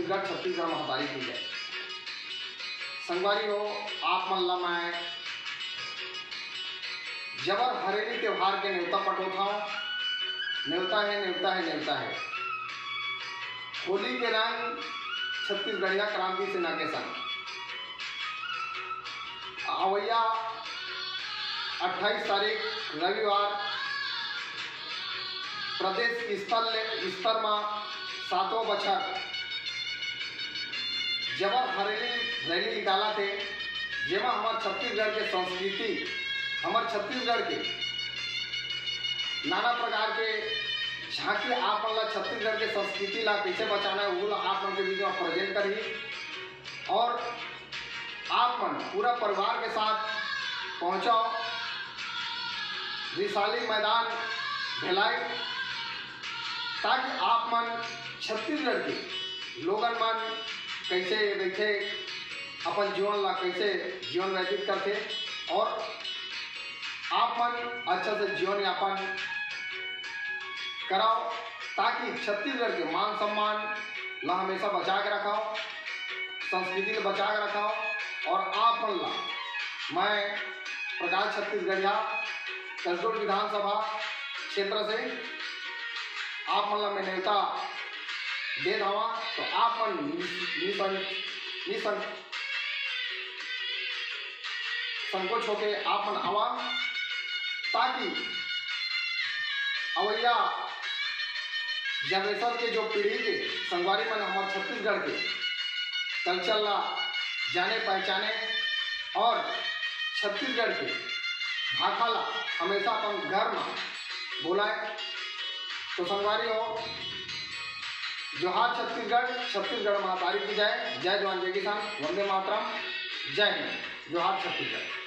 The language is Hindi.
छत्तीसगढ़, छत्तीसगढ़ महतारी की जय। संगवारी हो, आप मन ला मैं जबर हरेली त्योहार के न्योता पटोथा हूँ। न्योता है, न्योता है, न्योता है। होली के रंग छत्तीसगढ़िया क्रांति सेना के संग अवैया 28 तारीख रविवार प्रदेश स्तर में 7वां बछर जबर हरेली रैली निकाला थे, जेमा हमार छत्तीसगढ़ के संस्कृति, हमार छत्तीसगढ़ के नाना प्रकार के झांकी आप मन ला छत्तीसगढ़ के संस्कृति ला कैसे बचाना है वो आप मन के बीच में प्रेजेंट करी और आप मन पूरा परिवार के साथ पहुँचाओ विशाली मैदान भिलाई, ताकि आप मन छत्तीसगढ़ के लोगन मन कैसे बैठे अपन जीवन ला कैसे जीवन व्यतीत करते और आप मन अच्छा से जीवन यापन कराओ, ताकि छत्तीसगढ़ के मान सम्मान ला हमेशा बचा के रखाओ, संस्कृति ला बचा के रखाओ। और आप मन ला मैं प्रकाश छत्तीसगढ़िया कसडोल विधानसभा क्षेत्र से आप मन ला मैं न्योता दे दवा, तो आप मन संकोच होके आप मन आवा, ताकि अवैया जनरेशन के जो पीढ़ी के संगवारी मन हमारे छत्तीसगढ़ के कल्चर ला जाने पहचाने और छत्तीसगढ़ के भाषा ला हमेशा अपन घर में बोलाए। तो संगवारी हो, जोहार छत्तीसगढ़, छत्तीसगढ़ महतारी की जय। जय जवान जय किसान, वंदे मातरम, जय हिंद। जोहार छत्तीसगढ़।